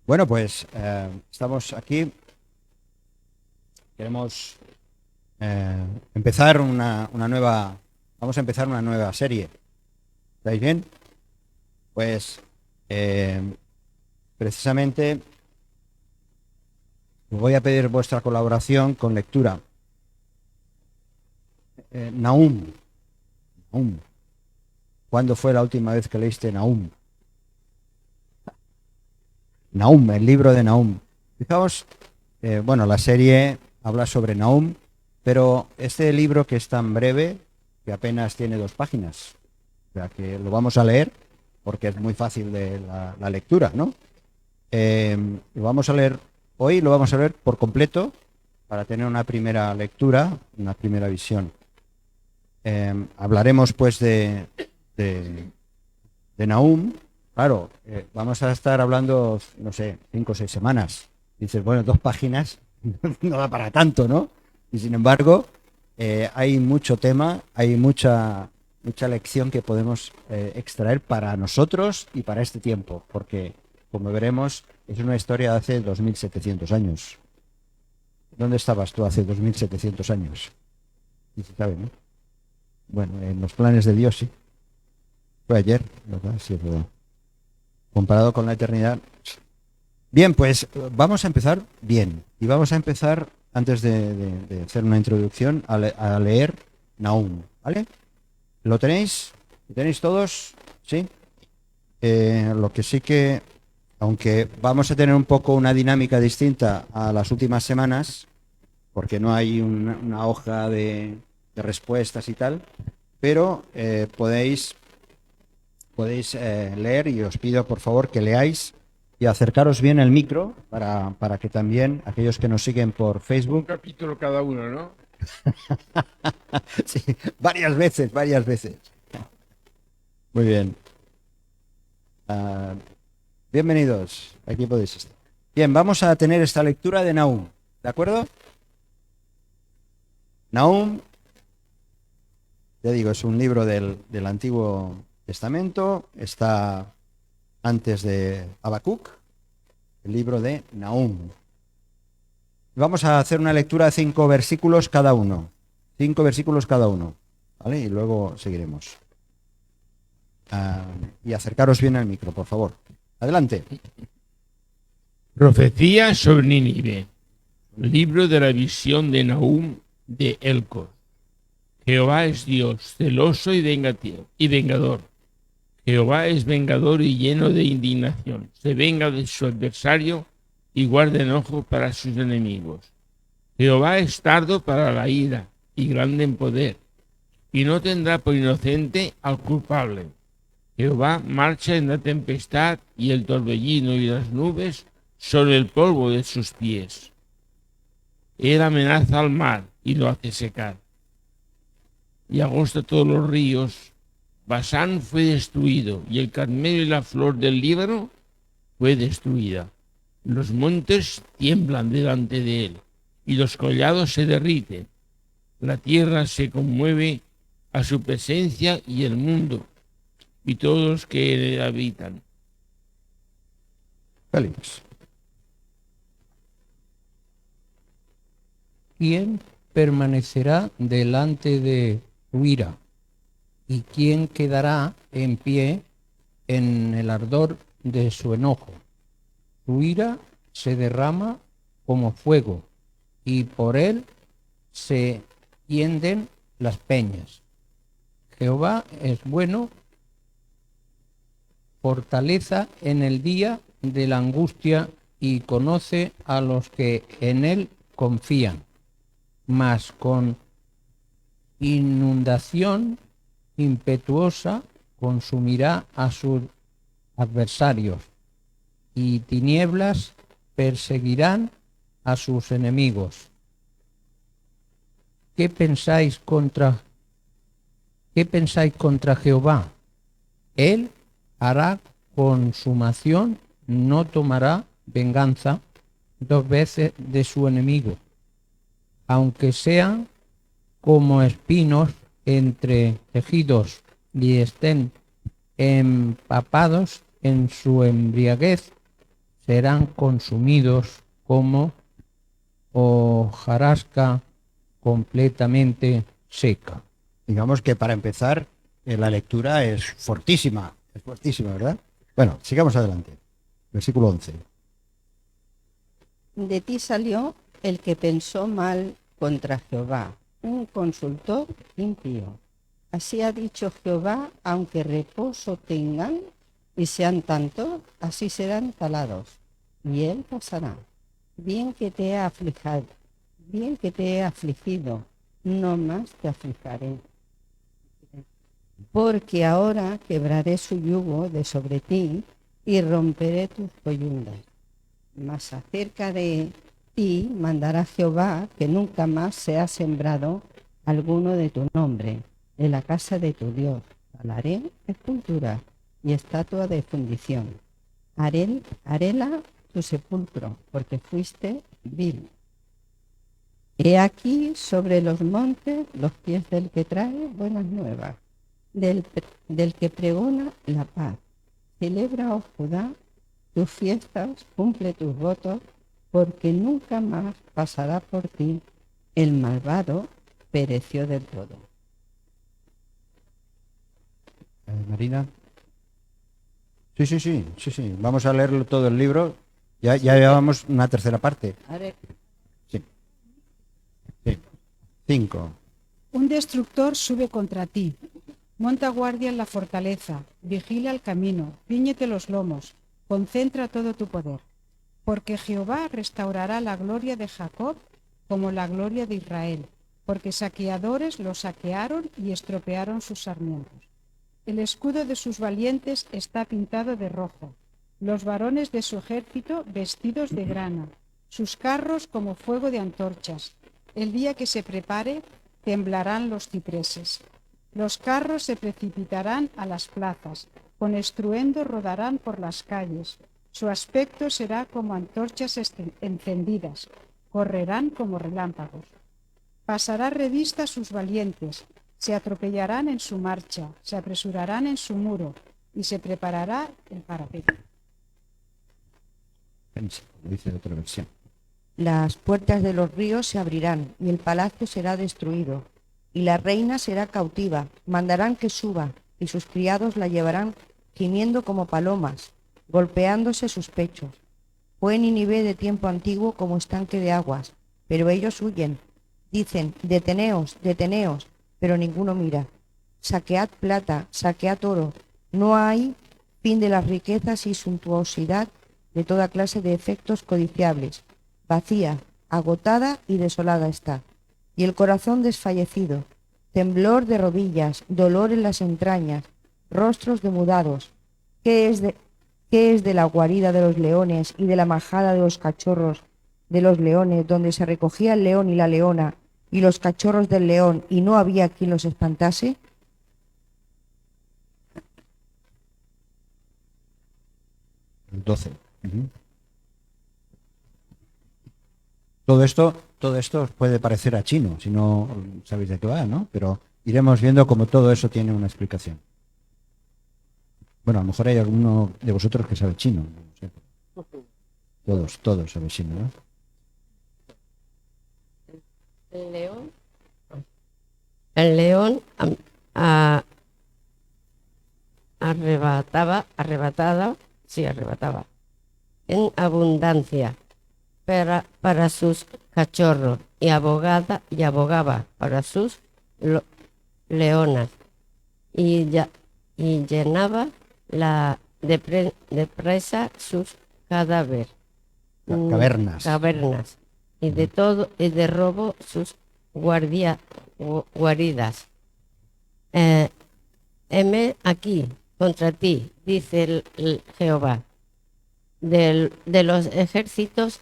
Bueno, pues estamos aquí. Queremos empezar una nueva. Vamos a empezar una nueva serie. ¿Estáis bien? Pues eh, precisamente os voy a pedir vuestra colaboración con lectura. Nahum. Nahum. ¿Cuándo fue la última vez que leíste Nahum? Nahum, el libro de Nahum. Fijaos, bueno, la serie habla sobre Nahum, pero este libro que es tan breve, que apenas tiene 2 páginas, o sea que lo vamos a leer porque es muy fácil de la lectura, ¿no? Lo vamos a leer hoy, lo vamos a leer por completo para tener una primera lectura, una primera visión. Hablaremos pues de Nahum. Claro, vamos a estar hablando, no sé, 5 o 6 semanas. Dices, bueno, 2 páginas no da para tanto, ¿no? Y sin embargo, hay mucho tema, hay mucha lección que podemos extraer para nosotros y para este tiempo, porque, como veremos, es una historia de hace 2700 años. ¿Dónde estabas tú hace 2700 años? Y se sabe, ¿no? Bueno, en los planes de Dios, sí. Fue ayer, ¿verdad? Sí, es verdad. Comparado con la eternidad. Bien, pues vamos a empezar bien. Y vamos a empezar, antes de hacer una introducción, a leer Nahum, ¿vale? ¿Lo tenéis? ¿Lo tenéis todos? ¿Sí? Lo que sí que, aunque vamos a tener un poco una dinámica distinta a las últimas semanas, porque no hay una hoja de respuestas y tal, pero podéis leer, y os pido por favor que leáis y acercaros bien el micro para que también aquellos que nos siguen por Un Facebook, capítulo cada uno, ¿no? sí, varias veces, varias veces. Muy bien. Ah, bienvenidos, aquí podéis estar. Bien, vamos a tener esta lectura de Nahum, ¿de acuerdo? Nahum, ya digo, es un libro del Antiguo Testamento, está antes de Habacuc, el libro de Nahum. Vamos a hacer una lectura de 5 versículos cada uno. 5 versículos cada uno. ¿Vale? Y luego seguiremos. Y acercaros bien al micro, por favor. Adelante. Profecía sobre Nínive. Libro de la visión de Nahum de Elcos. Jehová es Dios, celoso y vengador. Jehová es vengador y lleno de indignación. Se venga de su adversario y guarda enojo para sus enemigos. Jehová es tardo para la ira y grande en poder, y no tendrá por inocente al culpable. Jehová marcha en la tempestad y el torbellino y las nubes son el polvo de sus pies. Él amenaza al mar y lo hace secar, y agosta todos los ríos. Basán fue destruido y el Carmelo y la flor del Líbano fue destruida. Los montes tiemblan delante de él y los collados se derriten. La tierra se conmueve a su presencia y el mundo y todos los que en él habitan. Félix. ¿Quién permanecerá delante de tu ira? ¿Y quién quedará en pie en el ardor de su enojo? Su ira se derrama como fuego, y por él se hienden las peñas. Jehová es bueno, fortaleza en el día de la angustia, y conoce a los que en él confían. Mas con inundación impetuosa consumirá a sus adversarios, y tinieblas perseguirán a sus enemigos. ¿Qué pensáis contra Jehová? Él hará consumación, no tomará venganza 2 veces de su enemigo, aunque sean como espinos entre tejidos y estén empapados en su embriaguez, serán consumidos como hojarasca completamente seca. Digamos que para empezar, la lectura es fortísima, ¿verdad? Bueno, sigamos adelante. Versículo 11. De ti salió el que pensó mal contra Jehová, un consultor impío. Así ha dicho Jehová, aunque reposo tengan y sean tantos, así serán talados, y él pasará. Bien que te he afligido, no más te aflijaré. Porque ahora quebraré su yugo de sobre ti y romperé tus coyundas. Mas acerca de ti mandará Jehová que nunca más sea sembrado alguno de tu nombre en la casa de tu Dios. Haré escultura y estatua de fundición. Haréla tu sepulcro, porque fuiste vil. He aquí sobre los montes los pies del que trae buenas nuevas, del que pregona la paz. Celebra, oh Judá, tus fiestas, cumple tus votos, porque nunca más pasará por ti. El malvado pereció del todo. Marina. Sí. Vamos a leer todo el libro. Ya llevamos una tercera parte. Sí. 5. Un destructor sube contra ti. Monta guardia en la fortaleza, vigila el camino, ciñete los lomos, concentra todo tu poder. Porque Jehová restaurará la gloria de Jacob como la gloria de Israel, porque saqueadores lo saquearon y estropearon sus sarmientos. El escudo de sus valientes está pintado de rojo, los varones de su ejército vestidos de grana, sus carros como fuego de antorchas. El día que se prepare, temblarán los cipreses. Los carros se precipitarán a las plazas, con estruendo rodarán por las calles. Su aspecto será como antorchas encendidas, correrán como relámpagos. Pasará revista a sus valientes, se atropellarán en su marcha, se apresurarán en su muro, y se preparará el parapeto. Dice otra versión. Las puertas de los ríos se abrirán, y el palacio será destruido, y la reina será cautiva. Mandarán que suba, y sus criados la llevarán gimiendo como palomas, golpeándose sus pechos. Fue Nínive de tiempo antiguo como estanque de aguas, pero ellos huyen. Dicen, deteneos, deteneos, pero ninguno mira. Saquead plata, saquead oro. No hay fin de las riquezas y suntuosidad de toda clase de efectos codiciables. Vacía, agotada y desolada está. Y el corazón desfallecido, temblor de rodillas, dolor en las entrañas, rostros demudados. ¿Qué es de la guarida de los leones y de la majada de los cachorros de los leones, donde se recogía el león y la leona y los cachorros del león, y no había quien los espantase? El 12. Todo esto os puede parecer a chino, si no sabéis de qué va, ¿no? Pero iremos viendo cómo todo eso tiene una explicación. Bueno, a lo mejor hay alguno de vosotros que sabe chino. No sé. Todos saben chino, ¿no? El león arrebataba en abundancia para sus cachorros y abogaba para sus leonas y llenaba de presa sus cavernas y de todo y de robo sus guaridas. Heme aquí contra ti, dice el Jehová, de los ejércitos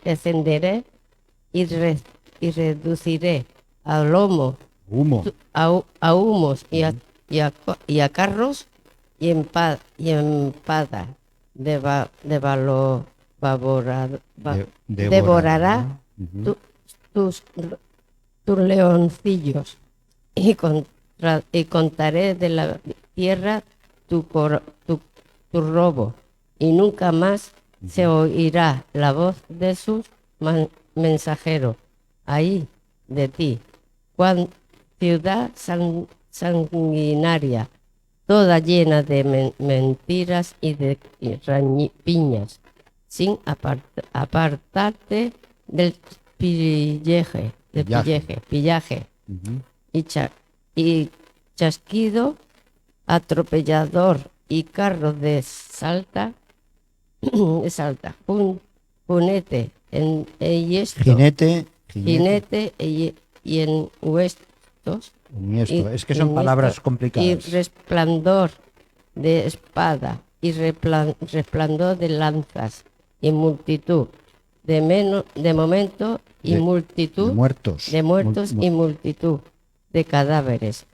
descenderé y reduciré a humo a humos y a carros y empada devorará tus leoncillos y contaré de la tierra tu robo y nunca más se oirá la voz de sus mensajeros ahí de ti. Ciudad sanguinaria, toda llena de mentiras y de rapiñas, sin apartarte del pillaje y chasquido atropellador y carro de salta, punete en jinete y en huestos. Es que son palabras complicadas. Y resplandor de espada y resplandor de lanzas y multitud de momento y multitud de muertos y multitud de cadáveres,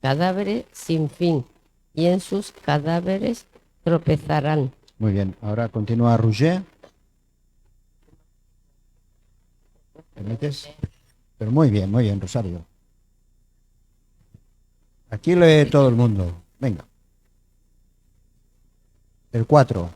cadáveres sin fin, y en sus cadáveres tropezarán. Muy bien, ahora continúa Roger. ¿Permites? Pero muy bien, Rosario. Aquí lee todo el mundo. Venga. El 4.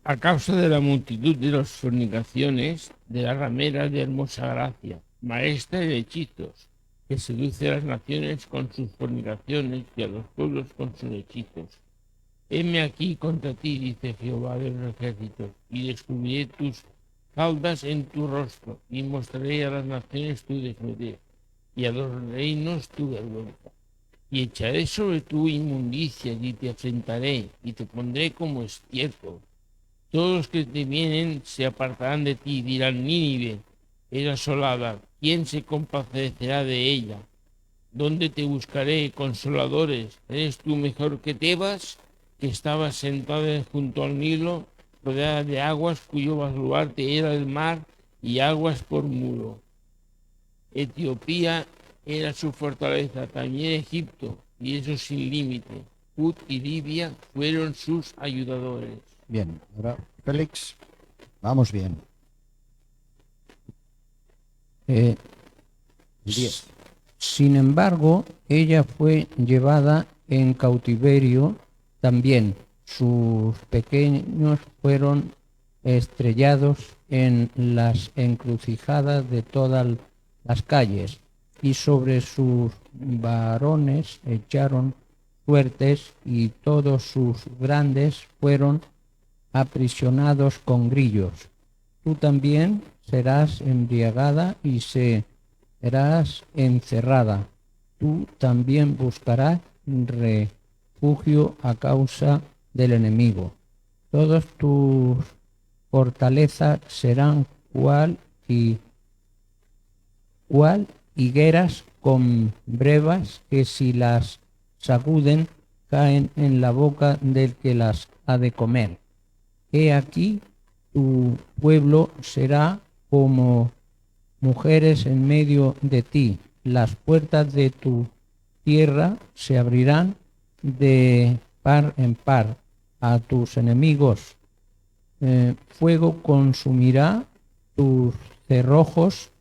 A causa de la multitud de las fornicaciones de la ramera de hermosa gracia, maestra de hechizos, que seduce a las naciones con sus fornicaciones y a los pueblos con sus hechizos. Heme aquí contra ti, dice Jehová de los ejércitos, y descubriré tus faldas en tu rostro, y mostraré a las naciones tu desnudez, y a los reinos tu vergüenza. Y echaré sobre tu inmundicia, y te afrentaré, y te pondré como estiércol. Todos los que te vienen se apartarán de ti, dirán: Nínive es asolada, ¿quién se compadecerá de ella? ¿Dónde te buscaré consoladores? ¿Eres tú mejor que Tebas, que estabas sentada junto al Nilo, rodeada de aguas cuyo baluarte era el mar y aguas por muro? Etiopía era su fortaleza, también Egipto, y eso sin límite. Put y Libia fueron sus ayudadores. Bien, ahora Félix, vamos bien. 10. Sin embargo, ella fue llevada en cautiverio también. Sus pequeños fueron estrellados en las encrucijadas de todas las calles, y sobre sus varones echaron suertes, y todos sus grandes fueron aprisionados con grillos. Tú también serás embriagada y serás encerrada. Tú también buscarás refugio a causa del enemigo. Todas tus fortalezas serán cual higueras con brevas, que si las sacuden caen en la boca del que las ha de comer. He aquí, tu pueblo será como mujeres en medio de ti. Las puertas de tu tierra se abrirán de par en par a tus enemigos. Fuego consumirá tus cerrojos.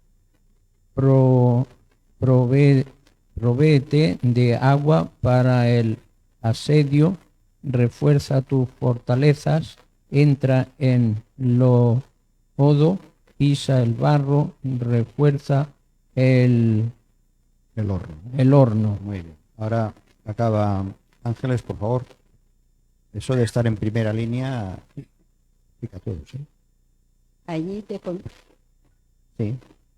Provéete de agua para el asedio. Refuerza tus fortalezas. Entra en lodo, pisa el barro, refuerza el horno. Muy bien. Ahora acaba Ángeles, por favor. Eso de estar en primera línea, pica a todos, ¿eh?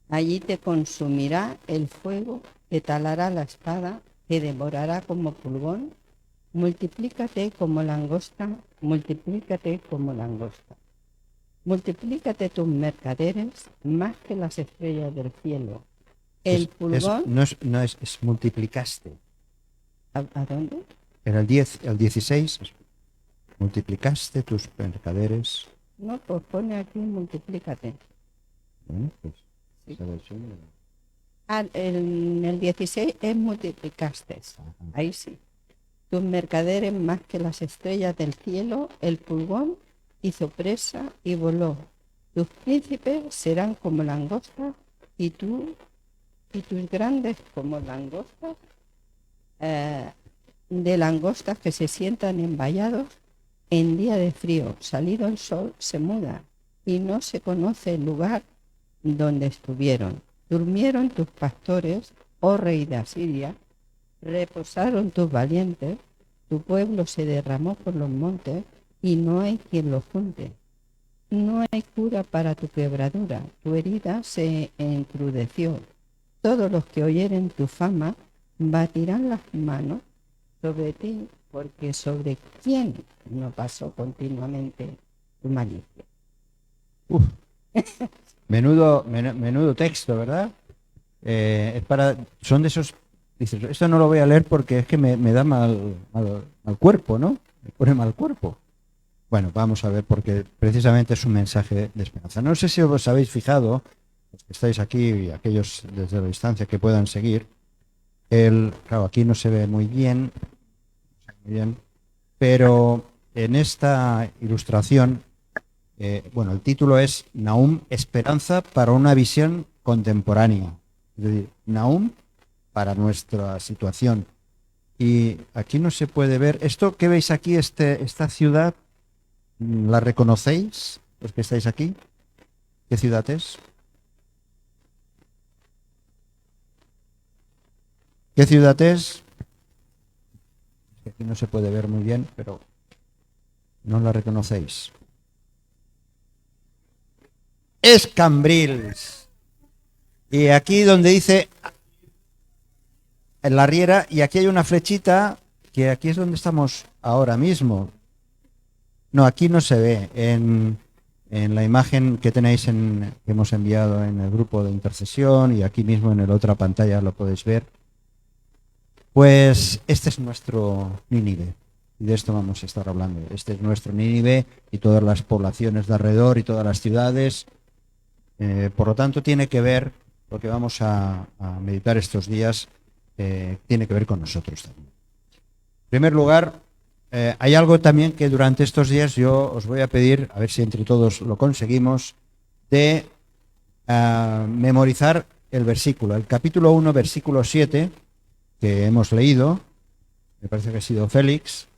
Allí te consumirá el fuego, te talará la espada, te devorará como pulgón. Multiplícate como langosta, multiplícate como langosta. Multiplícate tus mercaderes más que las estrellas del cielo. El pulgón... Es multiplicaste. ¿A dónde? En el 16, multiplicaste tus mercaderes. No, pues pone aquí multiplícate. Bueno, pues Sí. esa versión En el 16 es multiplicaste. Ahí sí. Tus mercaderes más que las estrellas del cielo. El pulgón hizo presa y voló. Tus príncipes serán como langostas, y tú y tus grandes como langostas. eh, de langostas que se sientan en vallados en día de frío. Salido el sol, se muda y no se conoce el lugar donde estuvieron. Durmieron tus pastores, oh rey de Asiria, reposaron tus valientes, tu pueblo se derramó por los montes y no hay quien lo junte. No hay cura para tu quebradura, tu herida se encrudeció. Todos los que oyeren tu fama batirán las manos sobre ti, porque sobre quién no pasó continuamente tu malicia. Uf. Menudo texto, ¿verdad? Son de esos, dices, esto no lo voy a leer porque es que me da mal cuerpo, ¿no? Me pone mal cuerpo. Bueno, vamos a ver, porque precisamente es un mensaje de esperanza. No sé si os habéis fijado, los que estáis aquí y aquellos desde la distancia que puedan seguir, claro, aquí no se ve muy bien, pero en esta ilustración, bueno, el título es Nahum, esperanza para una visión contemporánea. Es decir, Nahum para nuestra situación. Y aquí no se puede ver, esto que veis aquí, esta ciudad, ¿la reconocéis los que estáis aquí? ¿Qué ciudad es? ¿Qué ciudad es? Aquí no se puede ver muy bien, pero no la reconocéis. Es Cambrils. Y aquí donde dice en la Riera, y aquí hay una flechita, que aquí es donde estamos ahora mismo. No, aquí no se ve. En la imagen que tenéis que hemos enviado en el grupo de intercesión y aquí mismo en la otra pantalla lo podéis ver. Pues este es nuestro Nínive. Y de esto vamos a estar hablando. Este es nuestro Nínive y todas las poblaciones de alrededor y todas las ciudades. Por lo tanto, tiene que ver, lo que vamos a meditar estos días, tiene que ver con nosotros también. En primer lugar, hay algo también que durante estos días yo os voy a pedir, a ver si entre todos lo conseguimos, de memorizar el versículo. El capítulo 1, versículo 7, que hemos leído, me parece que ha sido Félix,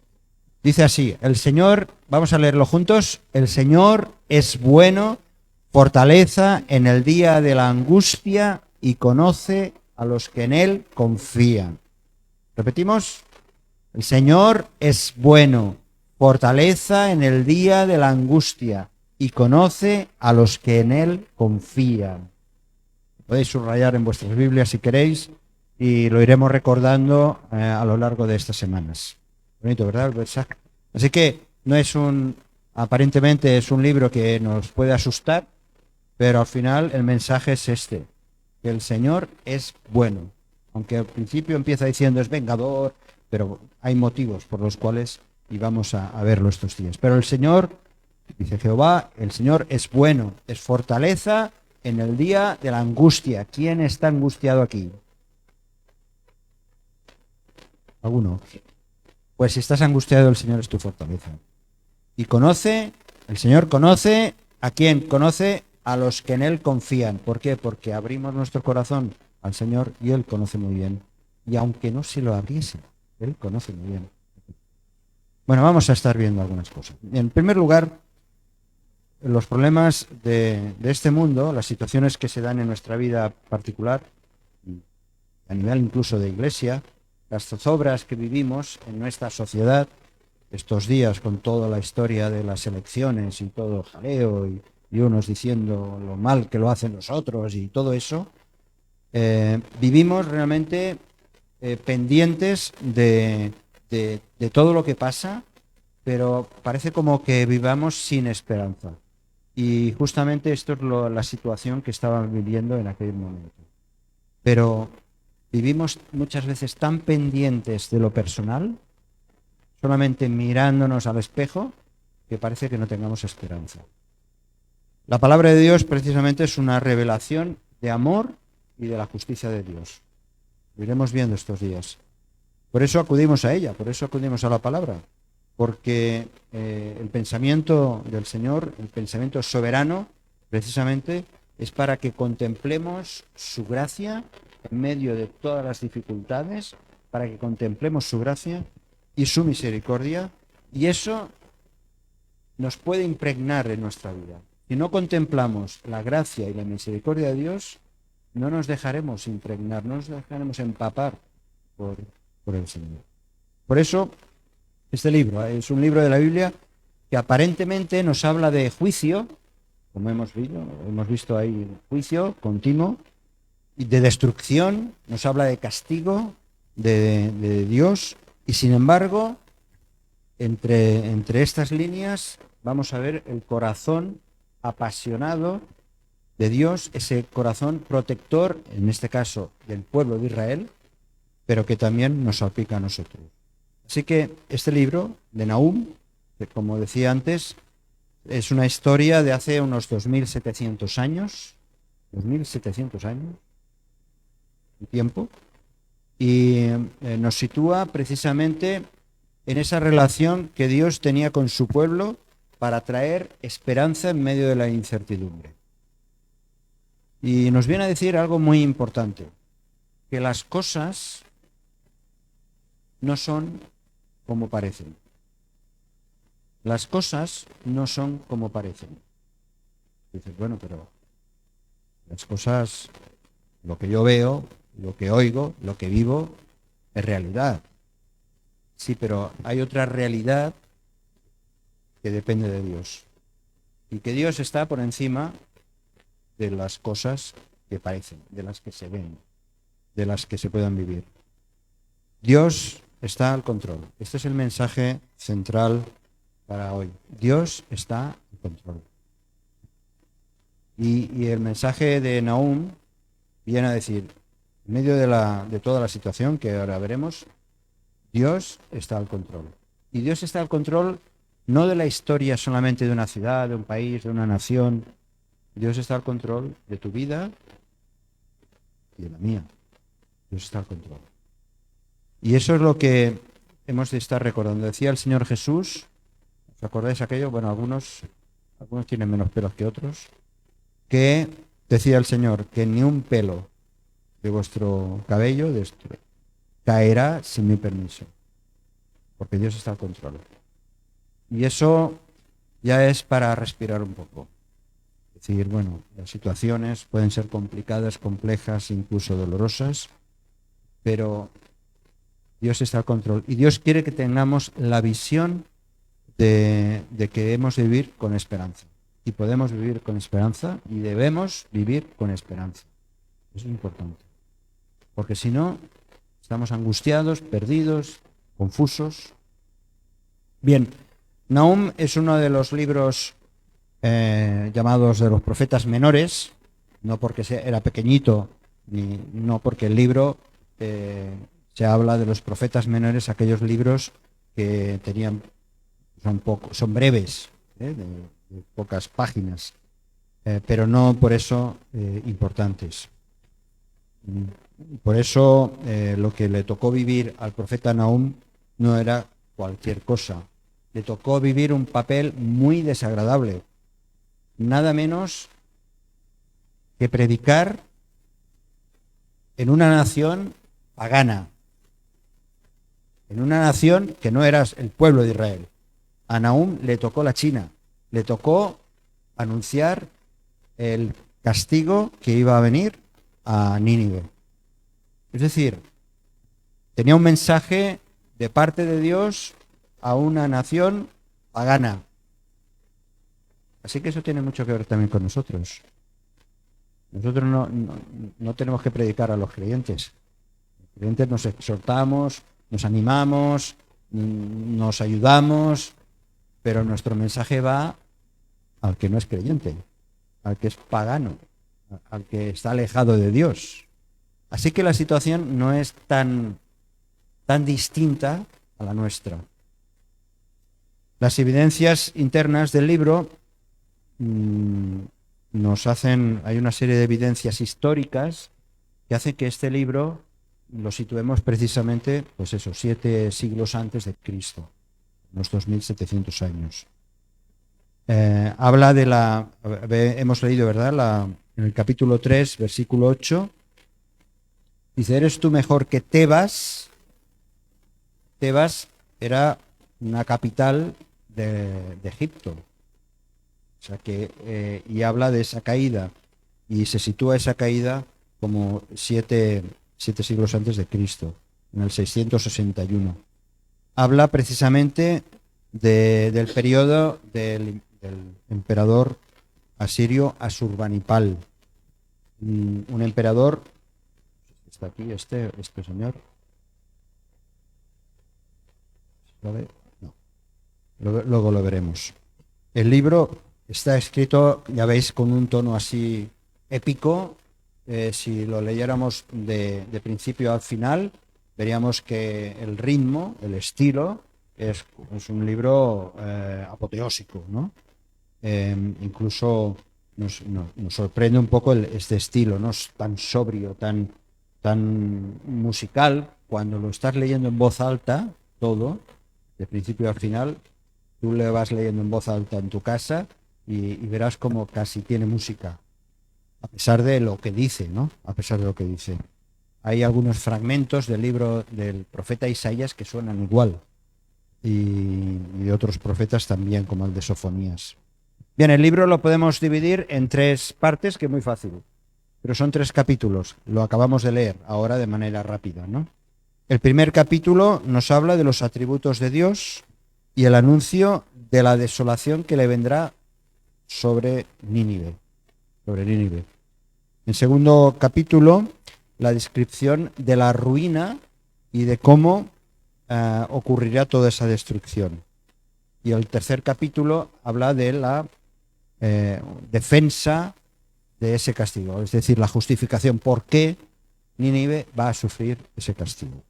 dice así, el Señor, vamos a leerlo juntos, el Señor es bueno, fortaleza en el día de la angustia y conoce a los que en Él confían. Repetimos, el Señor es bueno, fortaleza en el día de la angustia y conoce a los que en Él confían. Podéis subrayar en vuestras Biblias si queréis y lo iremos recordando a lo largo de estas semanas. Bonito, ¿verdad? El mensaje. Así que no es aparentemente es un libro que nos puede asustar, pero al final el mensaje es este, que el Señor es bueno. Aunque al principio empieza diciendo es vengador, pero hay motivos por los cuales, y vamos a verlo estos días. Pero el Señor, dice Jehová, el Señor es bueno, es fortaleza en el día de la angustia. ¿Quién está angustiado aquí? ¿Alguno? Pues si estás angustiado, el Señor es tu fortaleza. Y el Señor conoce, ¿a quién? Conoce a los que en Él confían. ¿Por qué? Porque abrimos nuestro corazón al Señor y Él conoce muy bien. Y aunque no se lo abriese, Él conoce muy bien. Bueno, vamos a estar viendo algunas cosas. En primer lugar, los problemas de este mundo, las situaciones que se dan en nuestra vida particular, a nivel incluso de iglesia, las zozobras que vivimos en nuestra sociedad estos días con toda la historia de las elecciones y todo el jaleo y unos diciendo lo mal que lo hacen los otros y todo eso, vivimos realmente pendientes de todo lo que pasa, pero parece como que vivamos sin esperanza. Y justamente esto es la situación que estaban viviendo en aquel momento. Pero vivimos muchas veces tan pendientes de lo personal, solamente mirándonos al espejo, que parece que no tengamos esperanza. La palabra de Dios precisamente es una revelación de amor y de la justicia de Dios. Lo iremos viendo estos días. Por eso acudimos a ella, por eso acudimos a la palabra, porque el pensamiento del Señor, el pensamiento soberano, precisamente es para que contemplemos su gracia en medio de todas las dificultades para que contemplemos su gracia y su misericordia, y eso nos puede impregnar en nuestra vida. Si no contemplamos la gracia y la misericordia de Dios, no nos dejaremos impregnar, no nos dejaremos empapar por el Señor. Por eso, este libro es un libro de la Biblia que aparentemente nos habla de juicio, como hemos visto ahí, juicio continuo, y de destrucción, nos habla de castigo de Dios, y sin embargo, entre estas líneas vamos a ver el corazón apasionado de Dios, ese corazón protector, en este caso del pueblo de Israel, pero que también nos salpica a nosotros. Así que este libro de Nahum, que como decía antes, es una historia de hace unos 2700 años, 2700 años de tiempo, y nos sitúa precisamente en esa relación que Dios tenía con su pueblo para traer esperanza en medio de la incertidumbre. Y nos viene a decir algo muy importante, que las cosas no son como parecen. Las cosas no son como parecen. Dices, bueno, pero las cosas, lo que yo veo, lo que oigo, lo que vivo, es realidad. Sí, pero hay otra realidad que depende de Dios. Y que Dios está por encima de las cosas que parecen, de las que se ven, de las que se puedan vivir. Dios está al control. Este es el mensaje central para hoy. Dios está al control. Y el mensaje de Nahum viene a decir, en medio de toda la situación que ahora veremos, Dios está al control. Y Dios está al control no de la historia solamente de una ciudad, de un país, de una nación. Dios está al control de tu vida y de la mía. Dios está al control. Y eso es lo que hemos de estar recordando. Decía el Señor Jesús, ¿os acordáis aquello? Bueno, algunos tienen menos pelos que otros. Que decía el Señor que ni un pelo de vuestro cabello caerá sin mi permiso. Porque Dios está al control. Y eso ya es para respirar un poco. Es decir, bueno, las situaciones pueden ser complicadas, complejas, incluso dolorosas, pero Dios está al control. Y Dios quiere que tengamos la visión de que hemos de vivir con esperanza. Y podemos vivir con esperanza y debemos vivir con esperanza. Eso es importante. Porque si no, estamos angustiados, perdidos, confusos. Bien, Nahum es uno de los libros llamados de los profetas menores, no porque era pequeñito, no porque el libro se habla de los profetas menores, aquellos libros que son breves, de pocas páginas, pero no por eso importantes. Por eso lo que le tocó vivir al profeta Nahum no era cualquier cosa. Le tocó vivir un papel muy desagradable, nada menos que predicar en una nación pagana, en una nación que no era el pueblo de Israel. A Nahum le tocó la China, le tocó anunciar el castigo que iba a venir a Nínive. Es decir, tenía un mensaje de parte de Dios a una nación pagana. Así que eso tiene mucho que ver también con nosotros. Nosotros no tenemos que predicar a los creyentes. Los creyentes nos exhortamos, nos animamos, nos ayudamos, pero nuestro mensaje va al que no es creyente, al que es pagano, al que está alejado de Dios. Así que la situación no es tan distinta a la nuestra. Las evidencias internas del libro hay una serie de evidencias históricas que hacen que este libro lo situemos precisamente, 7 siglos antes de Cristo, unos 2700 años. Habla hemos leído, ¿verdad? En el capítulo 3, versículo 8, dice, ¿eres tú mejor que Tebas, Tebas era una capital de Egipto. O sea que, y habla de esa caída, y se sitúa esa caída como siete siglos antes de Cristo, en el 661. Habla precisamente del periodo del emperador asirio Asurbanipal, un emperador, está aquí este señor, ¿vale? No. Luego lo veremos. El libro está escrito, ya veis, con un tono así épico. Si lo leyéramos de principio al final, veríamos que el ritmo, el estilo, es un libro apoteósico, ¿no? Incluso nos sorprende un poco este estilo, ¿no? Es tan sobrio, tan musical. Cuando lo estás leyendo en voz alta, todo, de principio al final, tú le vas leyendo en voz alta en tu casa y verás como casi tiene música, a pesar de lo que dice, ¿no? A pesar de lo que dice. Hay algunos fragmentos del libro del profeta Isaías que suenan igual, y de otros profetas también, como el de Sofonías. Bien, el libro lo podemos dividir en 3 partes, que es muy fácil, pero son 3 capítulos. Lo acabamos de leer ahora de manera rápida, ¿no? El primer capítulo nos habla de los atributos de Dios y el anuncio de la desolación que le vendrá sobre Nínive. En segundo capítulo, la descripción de la ruina y de cómo ocurrirá toda esa destrucción. Y el tercer capítulo habla de la defensa de ese castigo, es decir, la justificación por qué Nínive va a sufrir ese castigo.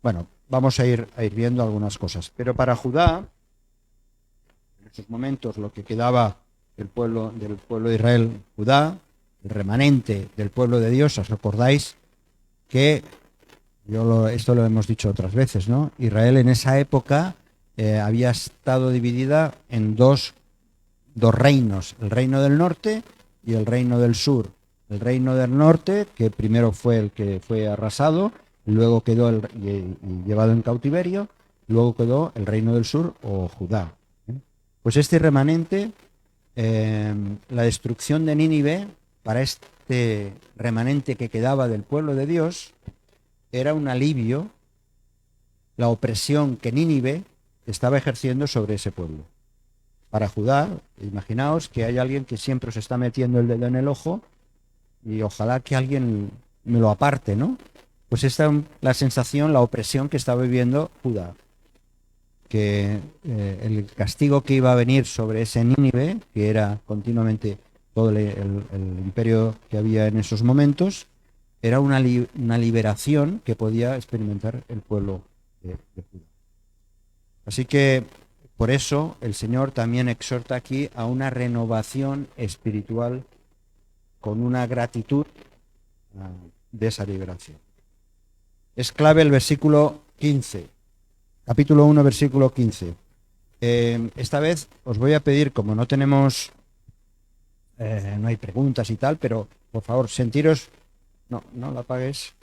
Bueno, vamos a ir viendo algunas cosas. Pero para Judá, en esos momentos, lo que quedaba del pueblo de Israel, Judá, el remanente del pueblo de Dios, ¿os recordáis que esto lo hemos dicho otras veces, ¿no? Israel en esa época había estado dividida en dos reinos, el reino del norte y el reino del sur. El reino del norte, que primero fue el que fue arrasado, luego quedó llevado en cautiverio, luego quedó el reino del sur o Judá. Pues este remanente, la destrucción de Nínive, para este remanente que quedaba del pueblo de Dios, era un alivio, la opresión que Nínive estaba ejerciendo sobre ese pueblo. Para Judá, imaginaos que hay alguien que siempre os está metiendo el dedo en el ojo y ojalá que alguien me lo aparte, ¿no? Pues esta es la sensación, la opresión que estaba viviendo Judá. Que el castigo que iba a venir sobre ese Nínive, que era continuamente todo el imperio que había en esos momentos, era una liberación que podía experimentar el pueblo de Judá. Así que por eso el Señor también exhorta aquí a una renovación espiritual con una gratitud de esa liberación. Es clave el versículo 15, capítulo 1, versículo 15. Esta vez os voy a pedir, como no tenemos, no hay preguntas y tal, pero por favor, sentiros, no la apagues,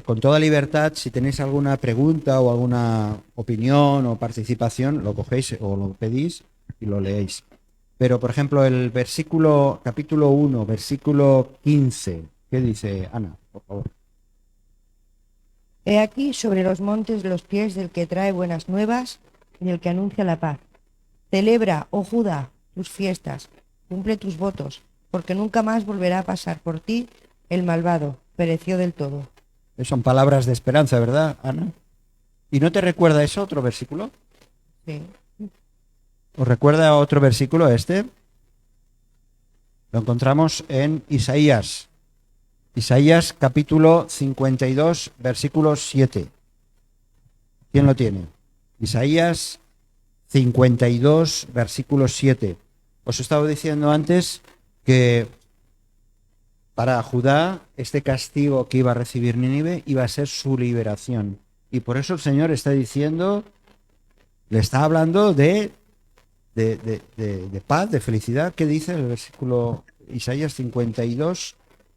con toda libertad. Si tenéis alguna pregunta o alguna opinión o participación, lo cogéis o lo pedís y lo leéis. Pero, por ejemplo, el capítulo 1, versículo 15, ¿qué dice Ana? Por favor. He aquí sobre los montes los pies del que trae buenas nuevas y del que anuncia la paz. Celebra, oh Judá, tus fiestas, cumple tus votos, porque nunca más volverá a pasar por ti el malvado, pereció del todo. Son palabras de esperanza, ¿verdad, Ana? ¿Y no te recuerda eso otro versículo? Sí. ¿Os recuerda otro versículo este? Lo encontramos en Isaías. Isaías capítulo 52, versículo 7. ¿Quién lo tiene? Isaías 52, versículo 7. Os he estado diciendo antes que para Judá este castigo que iba a recibir Nínive iba a ser su liberación. Y por eso el Señor está diciendo, le está hablando de paz, de felicidad. ¿Qué dice el versículo Isaías 52,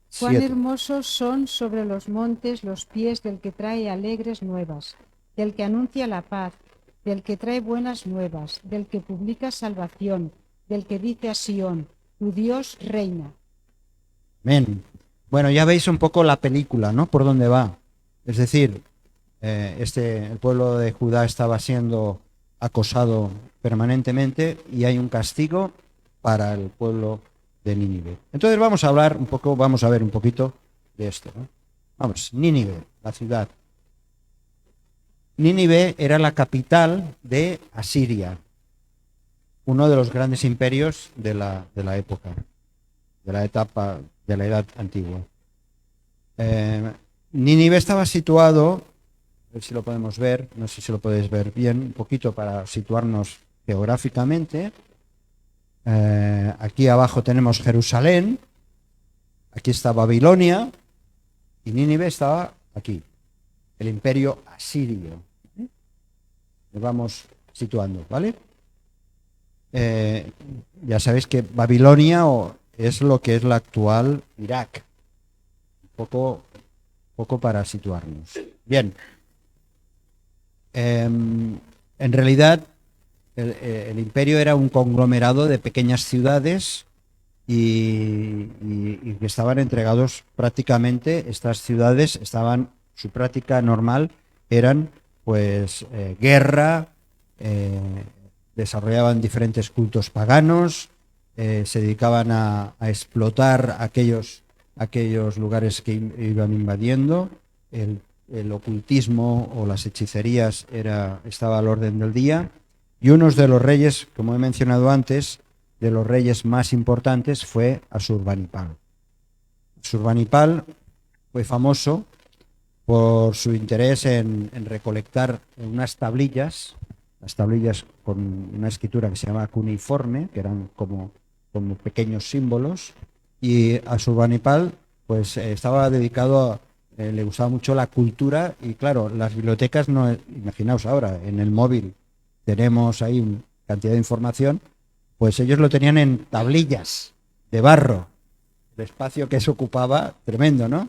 7? Cuán hermosos son sobre los montes los pies del que trae alegres nuevas, del que anuncia la paz, del que trae buenas nuevas, del que publica salvación, del que dice a Sión, tu Dios reina. Amén. Bueno, ya veis un poco la película, ¿no? Por dónde va. Es decir, el pueblo de Judá estaba siendo acosado permanentemente y hay un castigo para el pueblo de Nínive. Entonces vamos a ver un poquito de esto, ¿no? Vamos, Nínive, la ciudad. Nínive era la capital de Asiria, uno de los grandes imperios de la época, de la etapa de la Edad Antigua. Nínive estaba situado, a ver si lo podemos ver, no sé si lo podéis ver bien, un poquito para situarnos geográficamente. Aquí abajo tenemos Jerusalén, aquí está Babilonia y Nínive estaba aquí, el imperio asirio. Nos vamos situando, ¿vale? Ya sabéis que Babilonia es lo que es la actual Irak. Un poco para situarnos. Bien. En realidad, el imperio era un conglomerado de pequeñas ciudades y que estaban entregados prácticamente, estas ciudades su práctica normal eran pues guerra, desarrollaban diferentes cultos paganos, se dedicaban a explotar aquellos lugares que iban invadiendo. El ocultismo o las hechicerías estaba al orden del día. Y uno de los reyes, como he mencionado antes, de los reyes más importantes fue Asurbanipal. Asurbanipal fue famoso por su interés en recolectar unas tablillas, las tablillas con una escritura que se llama cuneiforme, que eran como pequeños símbolos, y Asurbanipal pues estaba dedicado le gustaba mucho la cultura y claro, las bibliotecas, no, imaginaos ahora, en el móvil tenemos ahí una cantidad de información, pues ellos lo tenían en tablillas de barro, el espacio que se ocupaba, tremendo, ¿no?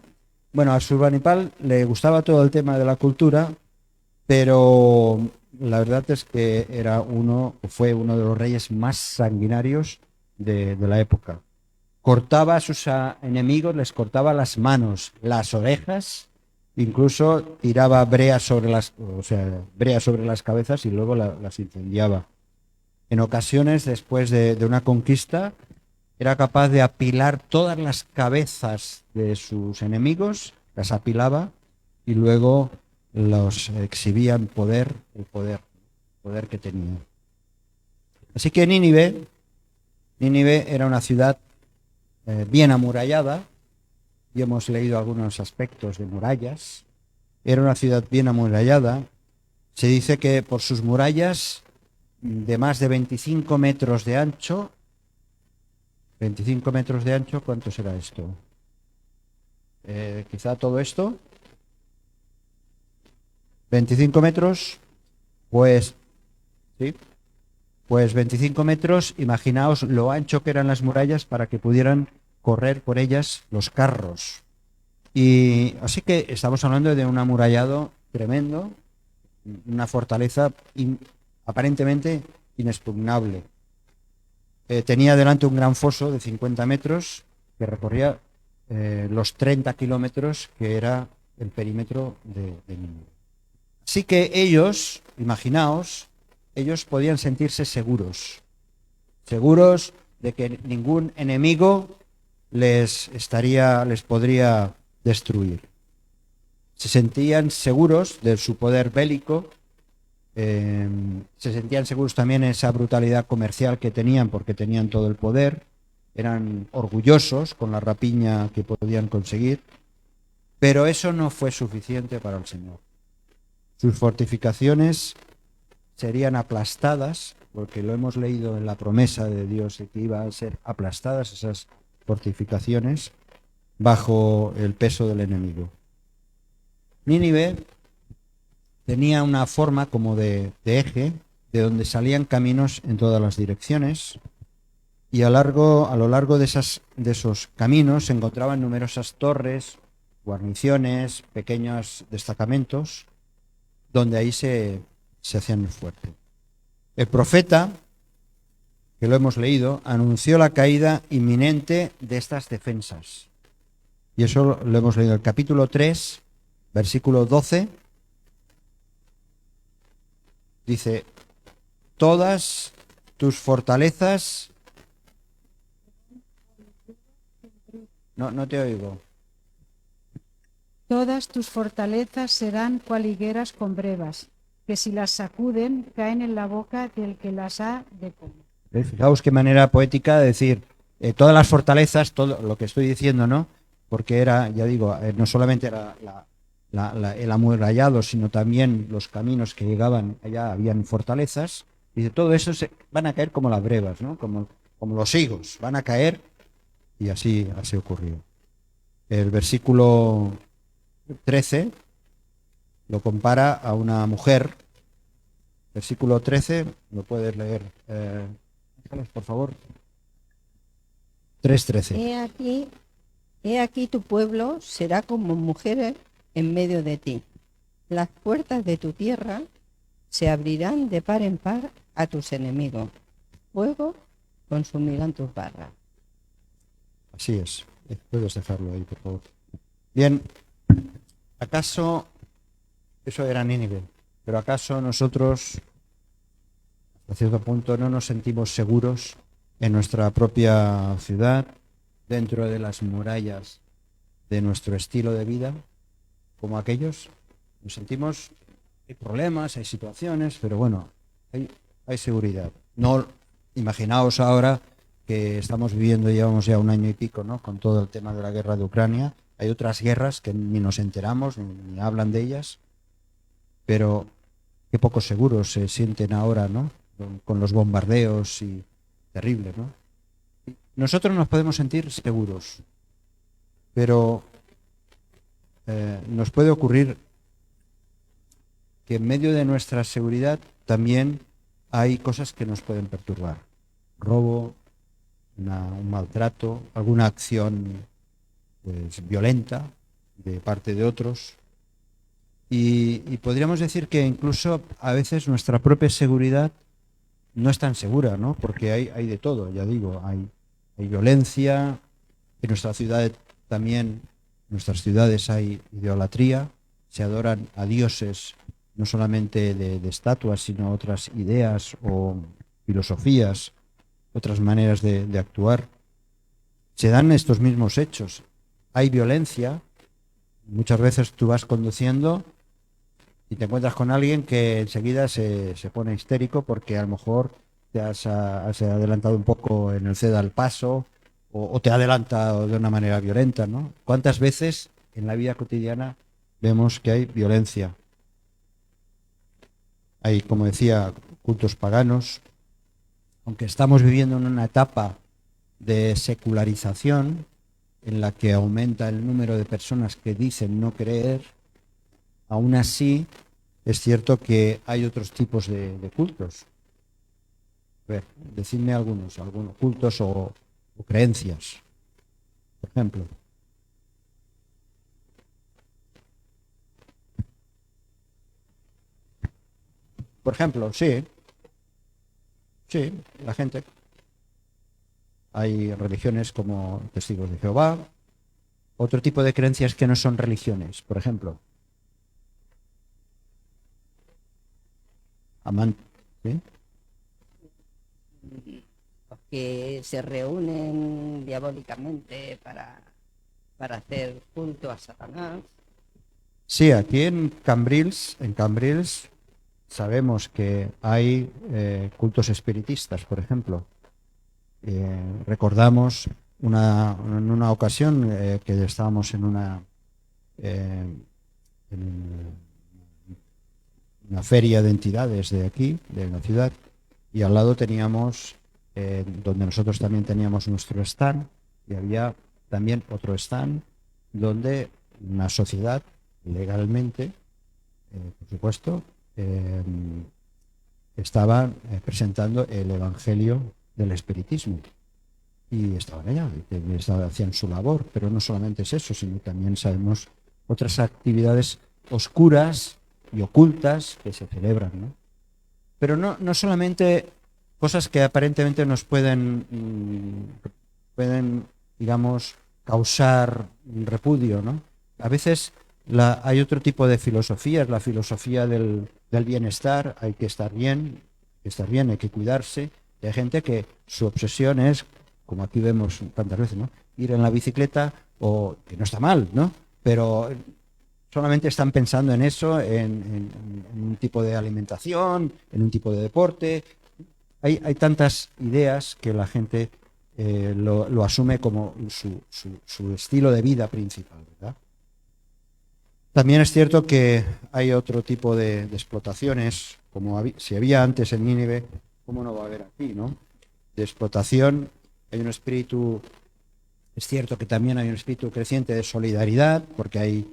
Bueno, a Asurbanipal le gustaba todo el tema de la cultura, pero la verdad es que fue uno de los reyes más sanguinarios de la época. Cortaba a sus enemigos, les cortaba las manos, las orejas, incluso tiraba brea sobre las cabezas y luego las incendiaba. En ocasiones, después de una conquista, era capaz de apilar todas las cabezas de sus enemigos, las apilaba y luego los exhibía en el poder que tenía. Así que Nínive era una ciudad bien amurallada, y hemos leído algunos aspectos de murallas. Era una ciudad bien amurallada. Se dice que por sus murallas de más de 25 metros de ancho, 25 metros de ancho, ¿cuánto será esto? Quizá todo esto, 25 metros, pues, sí, pues 25 metros, imaginaos lo ancho que eran las murallas para que pudieran correr por ellas los carros. Y así que estamos hablando de un amurallado tremendo, una fortaleza aparentemente inexpugnable. Tenía delante un gran foso de 50 metros que recorría los 30 kilómetros que era el perímetro de Nínive. Así que ellos, imaginaos, ellos podían sentirse seguros de que ningún enemigo les podría destruir. Se sentían seguros de su poder bélico, se sentían seguros también en esa brutalidad comercial que tenían porque tenían todo el poder, eran orgullosos con la rapiña que podían conseguir, pero eso no fue suficiente para el Señor. Sus fortificaciones serían aplastadas, porque lo hemos leído en la promesa de Dios de que iban a ser aplastadas esas fortificaciones bajo el peso del enemigo. Nínive tenía una forma como de eje, de donde salían caminos en todas las direcciones, y a lo largo de esos caminos se encontraban numerosas torres, guarniciones, pequeños destacamentos, donde ahí se hacían fuerte. El profeta, que lo hemos leído, anunció la caída inminente de estas defensas. Y eso lo hemos leído en el capítulo 3, versículo 12. Dice, todas tus fortalezas... No te oigo. Todas tus fortalezas serán cual higueras con brevas, que si las sacuden caen en la boca del que las ha de comer. Fijaos qué manera poética de decir todas las fortalezas, todo lo que estoy diciendo, ¿no? Porque era, ya digo, no solamente era el amurallado, sino también los caminos que llegaban allá, habían fortalezas, y de todo eso van a caer como las brevas, ¿no? Como los higos, van a caer, y así ocurrió. El versículo 13 lo compara a una mujer. Versículo 13, ¿lo puedes leer? Por favor. 3:13. He aquí tu pueblo será como mujeres en medio de ti. Las puertas de tu tierra se abrirán de par en par a tus enemigos. Fuego consumirán tus barras. Así es. Puedes dejarlo ahí, por favor. Bien. ¿Acaso eso era Nínive? Pero ¿acaso nosotros, a cierto punto, no nos sentimos seguros en nuestra propia ciudad, dentro de las murallas de nuestro estilo de vida, como aquellos? Nos sentimos, hay problemas, hay situaciones, pero bueno, hay seguridad. No, imaginaos ahora que estamos viviendo, llevamos ya 1 año y pico, ¿no?, con todo el tema de la guerra de Ucrania. Hay otras guerras que ni nos enteramos, ni hablan de ellas, pero qué poco seguros se sienten ahora, ¿no?, con los bombardeos y terrible, ¿no? Nosotros nos podemos sentir seguros, pero nos puede ocurrir que en medio de nuestra seguridad también hay cosas que nos pueden perturbar. Robo, un maltrato, alguna acción pues violenta de parte de otros, y podríamos decir que incluso a veces nuestra propia seguridad no es tan segura, ¿no? Porque hay de todo, ya digo, hay violencia, en nuestra ciudad también, en nuestras ciudades hay idolatría, se adoran a dioses no solamente de estatuas, sino otras ideas o filosofías, otras maneras de actuar. Se dan estos mismos hechos. Hay violencia. Muchas veces tú vas conduciendo y te encuentras con alguien que enseguida se pone histérico porque a lo mejor te has adelantado un poco en el ceda al paso o te ha adelantado de una manera violenta, ¿no? ¿Cuántas veces en la vida cotidiana vemos que hay violencia? Hay, como decía, cultos paganos. Aunque estamos viviendo en una etapa de secularización en la que aumenta el número de personas que dicen no creer, aún así es cierto que hay otros tipos de cultos. A ver, decidme algunos cultos o creencias, por ejemplo. Por ejemplo, sí, la gente. Hay religiones como Testigos de Jehová, otro tipo de creencias que no son religiones, por ejemplo. ¿Sí? Que se reúnen diabólicamente para hacer culto a Satanás. Sí, aquí en Cambrils sabemos que hay cultos espiritistas, por ejemplo. Recordamos en una ocasión que estábamos en una feria de entidades de aquí, de la ciudad, y al lado teníamos, donde nosotros también teníamos nuestro stand, y había también otro stand donde una sociedad legalmente, por supuesto, estaba presentando el Evangelio del espiritismo, y estaban allá, hacían su labor, pero no solamente es eso, sino también sabemos otras actividades oscuras y ocultas que se celebran, ¿no? Pero no solamente cosas que aparentemente nos pueden, digamos, causar repudio, ¿no? A veces hay otro tipo de filosofía, es la filosofía del bienestar, hay que estar bien, hay que cuidarse. Y hay gente que su obsesión es, como aquí vemos tantas veces, ¿no? Ir en la bicicleta, o que no está mal, ¿no? Pero solamente están pensando en eso, en un tipo de alimentación, en un tipo de deporte. Hay tantas ideas que la gente lo asume como su estilo de vida principal, ¿verdad? También es cierto que hay otro tipo de explotaciones, como si había antes en Nínive, ¿cómo no va a haber aquí, no? De explotación, hay un espíritu, es cierto que también hay un espíritu creciente de solidaridad, porque hay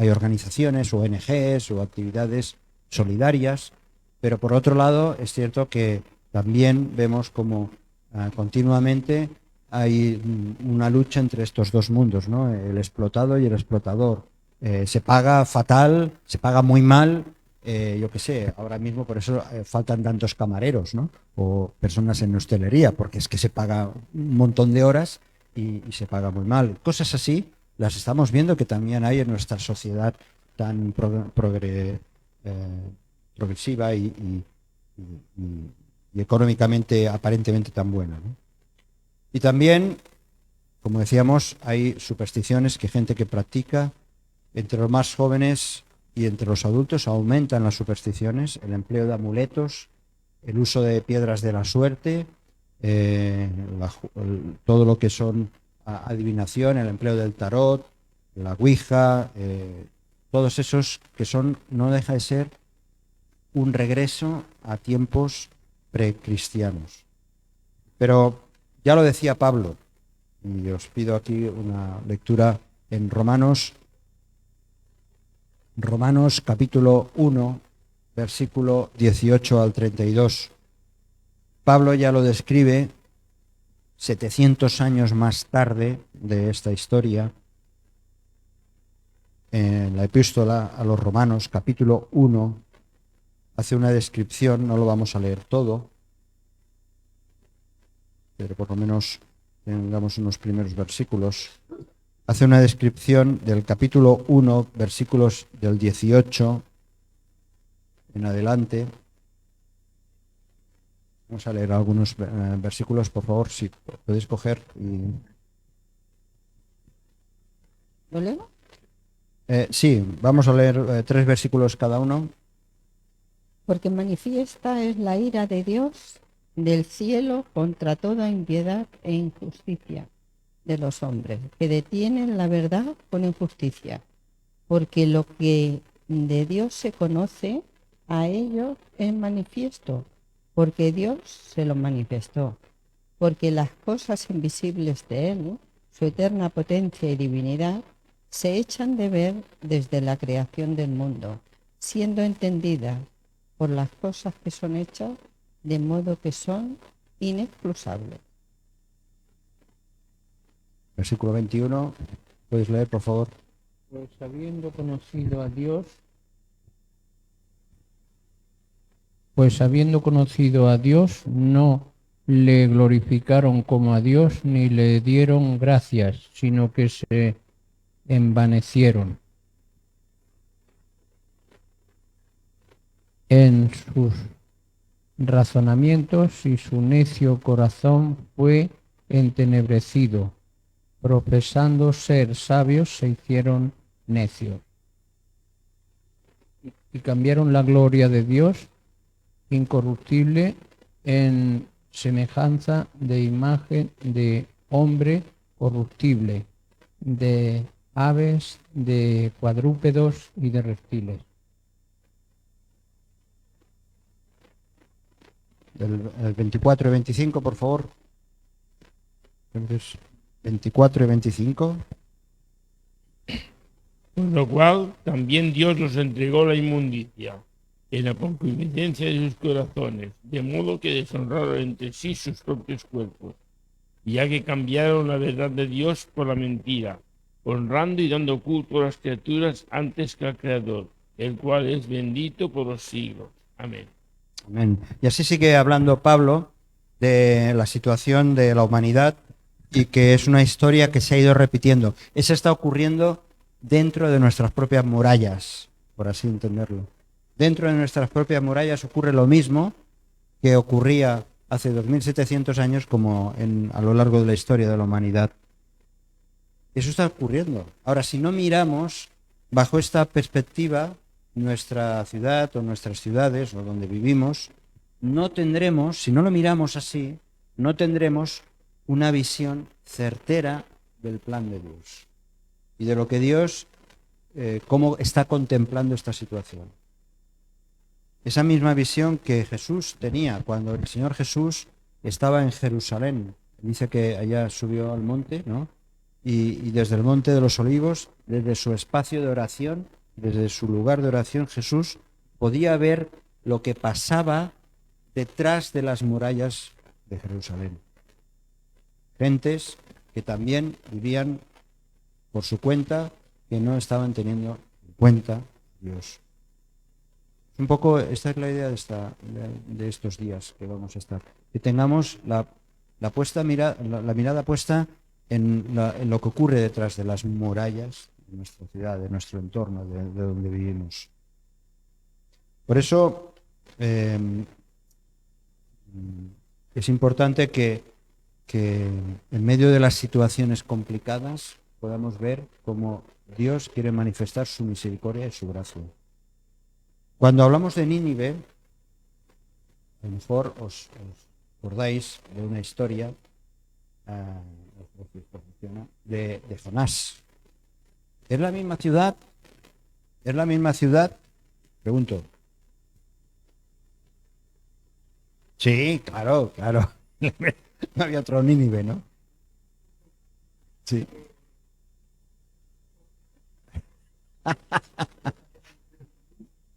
organizaciones, ONGs o actividades solidarias, pero por otro lado es cierto que también vemos como continuamente hay una lucha entre estos dos mundos, ¿no? El explotado y el explotador. Se paga fatal, se paga muy mal, yo qué sé, ahora mismo por eso faltan tantos camareros, ¿no? O personas en hostelería, porque es que se paga un montón de horas y se paga muy mal. Cosas así las estamos viendo que también hay en nuestra sociedad tan progresiva y económicamente aparentemente tan buena, ¿no? Y también, como decíamos, hay supersticiones que gente que practica. Entre los más jóvenes y entre los adultos aumentan las supersticiones, el empleo de amuletos, el uso de piedras de la suerte, todo lo que son adivinación, el empleo del tarot, la ouija, todos esos que no deja de ser un regreso a tiempos precristianos. Pero ya lo decía Pablo, y os pido aquí una lectura en Romanos capítulo 1, versículo 18 al 32. Pablo ya lo describe 700 años más tarde de esta historia, en la epístola a los Romanos, capítulo 1, hace una descripción, no lo vamos a leer todo, pero por lo menos tengamos unos primeros versículos. Hace una descripción del capítulo 1, versículos del 18 en adelante. Vamos a leer algunos versículos, por favor, si podéis coger. ¿Lo leo? Sí, vamos a leer 3 versículos cada uno. Porque manifiesta es la ira de Dios del cielo contra toda impiedad e injusticia de los hombres, que detienen la verdad con injusticia, porque lo que de Dios se conoce, a ellos es manifiesto, porque Dios se lo manifestó, porque las cosas invisibles de Él, su eterna potencia y divinidad, se echan de ver desde la creación del mundo, siendo entendidas por las cosas que son hechas, de modo que son inexcusables. Versículo 21, ¿puedes leer, por favor? Pues habiendo conocido a Dios, no le glorificaron como a Dios ni le dieron gracias, sino que se envanecieron en sus razonamientos y su necio corazón fue entenebrecido. Profesando ser sabios, se hicieron necios. Y cambiaron la gloria de Dios incorruptible en semejanza de imagen de hombre corruptible, de aves, de cuadrúpedos y de reptiles. El 24 y 25, por favor. Entonces, 24 y 25. Por lo cual también Dios los entregó la inmundicia en la concupiscencia de sus corazones, de modo que deshonraron entre sí sus propios cuerpos, ya que cambiaron la verdad de Dios por la mentira, honrando y dando culto a las criaturas antes que al Creador, el cual es bendito por los siglos. Amén. Amén. Y así sigue hablando Pablo de la situación de la humanidad y que es una historia que se ha ido repitiendo. Eso está ocurriendo dentro de nuestras propias murallas, por así entenderlo. Dentro de nuestras propias murallas ocurre lo mismo que ocurría hace 2700 años como a lo largo de la historia de la humanidad. Eso está ocurriendo. Ahora, si no miramos bajo esta perspectiva nuestra ciudad o nuestras ciudades o donde vivimos, no tendremos, si no lo miramos así, no tendremos una visión certera del plan de Dios y de lo que Dios, cómo está contemplando esta situación. Esa misma visión que Jesús tenía cuando el Señor Jesús estaba en Jerusalén. Dice que allá subió al monte, ¿no? Y desde el Monte de los Olivos, desde su espacio de oración, desde su lugar de oración, Jesús podía ver lo que pasaba detrás de las murallas de Jerusalén. Gentes que también vivían por su cuenta, que no estaban teniendo en cuenta a Dios. Un poco, esta es la idea de estos días que vamos a estar. Que tengamos la mirada puesta en lo que ocurre detrás de las murallas de nuestra ciudad, de nuestro entorno, de donde vivimos. Por eso es importante que en medio de las situaciones complicadas podamos ver cómo Dios quiere manifestar su misericordia y su gracia. Cuando hablamos de Nínive, a lo mejor os acordáis de una historia de Jonás. ¿Es la misma ciudad? ¿Es la misma ciudad? Pregunto. Sí, claro. No había otro Nínive, ¿no? Sí.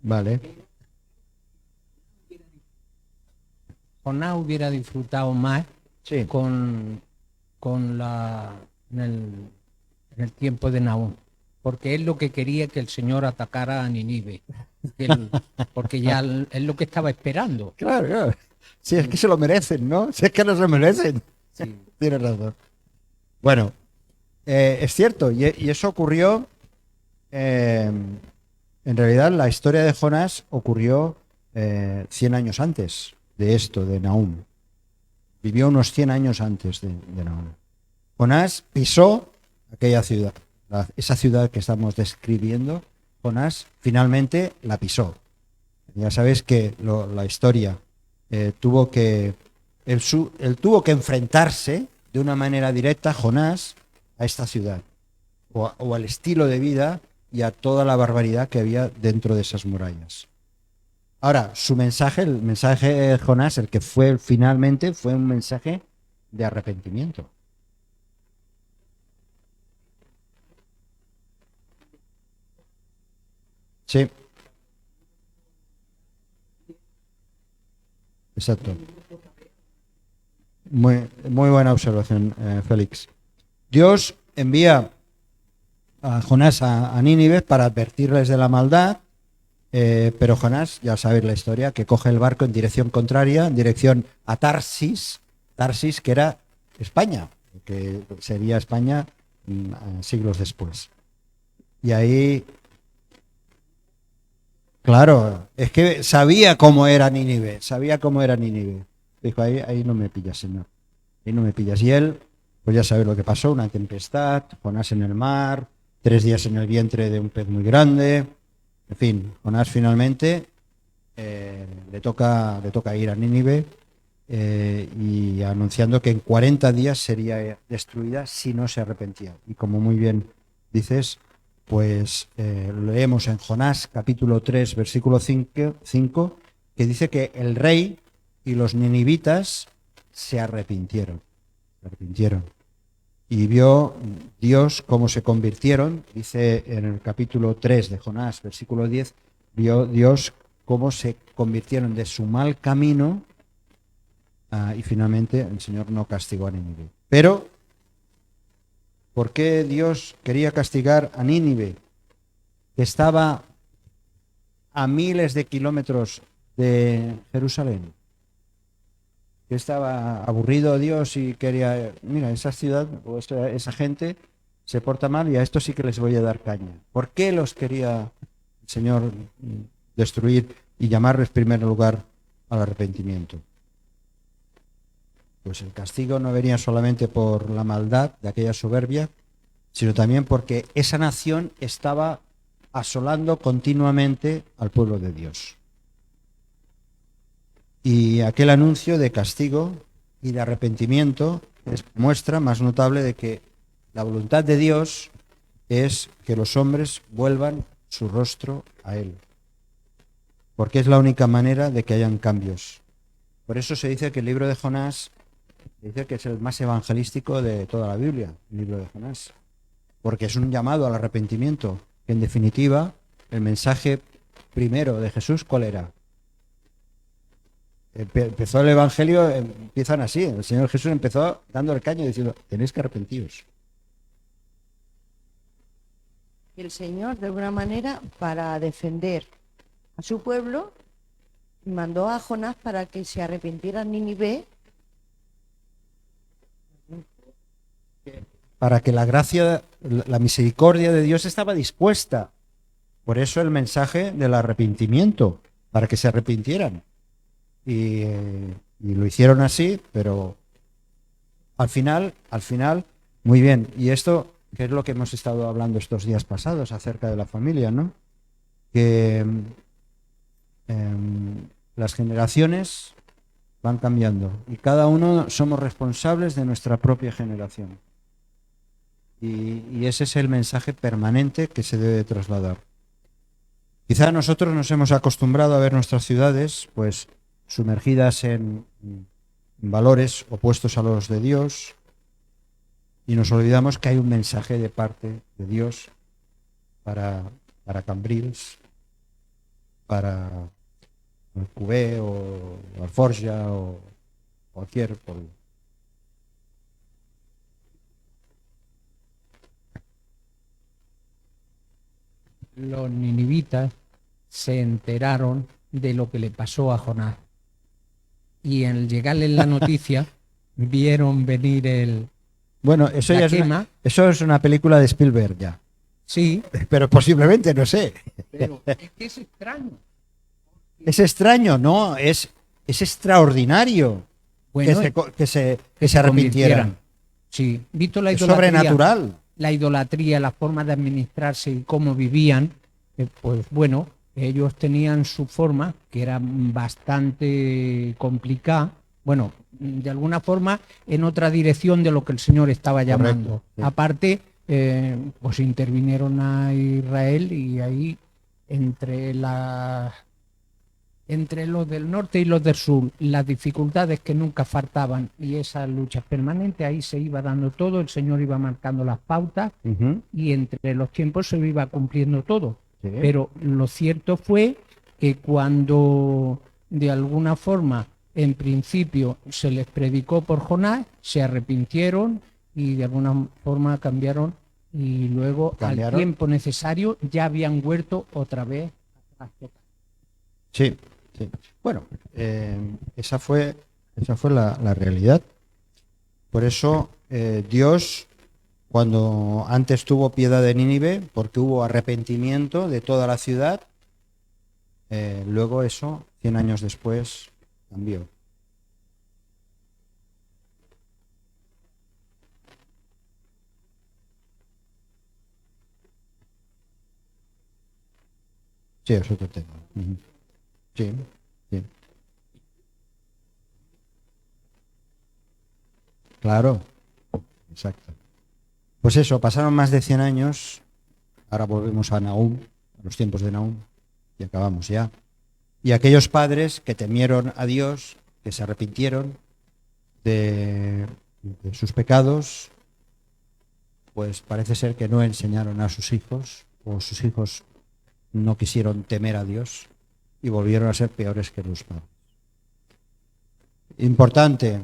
Vale. Jonás hubiera disfrutado más Sí. en el tiempo de Nahum, porque él lo que quería que el Señor atacara a Nínive, porque ya es lo que estaba esperando. Claro. Si es que se lo merecen, ¿no? Si es que no se merecen. Sí. Tienes razón. Bueno, es cierto, y eso ocurrió. En realidad, la historia de Jonás ocurrió 100 años antes de esto, de Nahum. Vivió unos 100 años antes de Nahum. Jonás pisó aquella ciudad, esa ciudad que estamos describiendo. Jonás finalmente la pisó. Ya sabéis que la historia él tuvo que enfrentarse de una manera directa, Jonás, a esta ciudad o al estilo de vida y a toda la barbaridad que había dentro de esas murallas. Ahora, su mensaje, el mensaje de Jonás, el que fue finalmente, fue un mensaje de arrepentimiento. Sí. Exacto. Muy buena observación, Félix. Dios envía a Jonás a Nínive para advertirles de la maldad, pero Jonás, ya sabéis la historia, que coge el barco en dirección contraria, en dirección a Tarsis, que era España, que sería España siglos después. Y ahí, claro, es que sabía cómo era Nínive. Dijo, ahí no me pillas, Señor, ahí no me pillas. Y él, pues ya sabéis lo que pasó, una tempestad, Jonás en el mar, 3 días en el vientre de un pez muy grande. En fin, Jonás finalmente le toca ir a Nínive y anunciando que en 40 días sería destruida si no se arrepentía. Y como muy bien dices, pues leemos en Jonás capítulo 3, versículo 5, que dice que el rey y los ninivitas se arrepintieron. Y vio Dios cómo se convirtieron, dice en el capítulo 3 de Jonás, versículo 10, vio Dios cómo se convirtieron de su mal camino y finalmente el Señor no castigó a Nínive. Pero, ¿por qué Dios quería castigar a Nínive? Que estaba a miles de kilómetros de Jerusalén. Que estaba aburrido Dios y quería, mira, esa ciudad o esa gente se porta mal y a esto sí que les voy a dar caña. ¿Por qué los quería el Señor destruir y llamarles en primer lugar al arrepentimiento? Pues el castigo no venía solamente por la maldad de aquella soberbia, sino también porque esa nación estaba asolando continuamente al pueblo de Dios. Y aquel anuncio de castigo y de arrepentimiento es muestra más notable de que la voluntad de Dios es que los hombres vuelvan su rostro a Él, porque es la única manera de que hayan cambios. Por eso se dice que el libro de Jonás, dice que es el más evangelístico de toda la Biblia, el libro de Jonás, porque es un llamado al arrepentimiento, que en definitiva el mensaje primero de Jesús, ¿cuál era? Empezó el Evangelio, empiezan así, el Señor Jesús empezó dando el caño diciendo, tenéis que arrepentiros. Y el Señor, de alguna manera, para defender a su pueblo, mandó a Jonás para que se arrepintiera Nínive. Para que la gracia, la misericordia de Dios estaba dispuesta. Por eso el mensaje del arrepentimiento, para que se arrepintieran. Y lo hicieron así, pero al final, muy bien. Y esto, que es lo que hemos estado hablando estos días pasados acerca de la familia, ¿no? Que las generaciones van cambiando y cada uno somos responsables de nuestra propia generación. Y ese es el mensaje permanente que se debe trasladar. Quizá nosotros nos hemos acostumbrado a ver nuestras ciudades, pues, sumergidas en valores opuestos a los de Dios, y nos olvidamos que hay un mensaje de parte de Dios para Cambrils, para Alcover o Alforja o cualquier pueblo. Los ninivitas se enteraron de lo que le pasó a Jonás. Y al llegarles la noticia, vieron venir Bueno, eso la ya quema. eso es una película de Spielberg ya. Sí, Pero posiblemente, no sé. pero es que es extraño. Es extraño, ¿no? Es extraordinario Bueno, que se arrepintieran. Sí, visto la Es idolatría, sobrenatural. la idolatría, la forma de administrarse y cómo vivían, pues bueno, ellos tenían su forma, que era bastante complicada, bueno, de alguna forma en otra dirección de lo que el Señor estaba llamando. sí. Aparte, pues intervinieron a Israel y ahí entre los del norte y los del sur, las dificultades que nunca faltaban y esas luchas permanentes, ahí se iba dando todo, el Señor iba marcando las pautas Ujú. y entre los tiempos se iba cumpliendo todo. Sí. Pero lo cierto fue que cuando de alguna forma, en principio, se les predicó por Jonás, se arrepintieron y de alguna forma cambiaron y luego ¿Cambiaron? al tiempo necesario ya habían vuelto otra vez atrás. Sí, sí. Bueno, esa fue la realidad. Por eso Dios, cuando antes tuvo piedad de Nínive, porque hubo arrepentimiento de toda la ciudad, luego eso, 100 años después, cambió. Sí, es otro tema. Ujú. Sí, sí. Claro, exacto. Pues eso, pasaron más de 100 años, ahora volvemos a Nahum, a los tiempos de Nahum, y acabamos ya. Y aquellos padres que temieron a Dios, que se arrepintieron de sus pecados, pues parece ser que no enseñaron a sus hijos, o sus hijos no quisieron temer a Dios y volvieron a ser peores que los padres. Importante,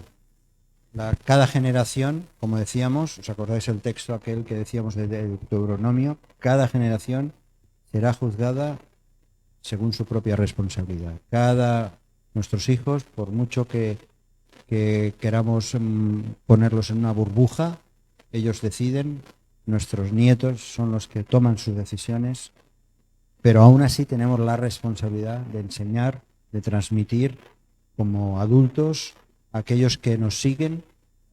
cada generación, como decíamos, ¿os acordáis el texto aquel que decíamos de Deuteronomio? Cada generación será juzgada según su propia responsabilidad. Nuestros hijos, por mucho que queramos ponerlos en una burbuja, ellos deciden, nuestros nietos son los que toman sus decisiones, pero aún así tenemos la responsabilidad de enseñar, de transmitir como adultos a aquellos que nos siguen,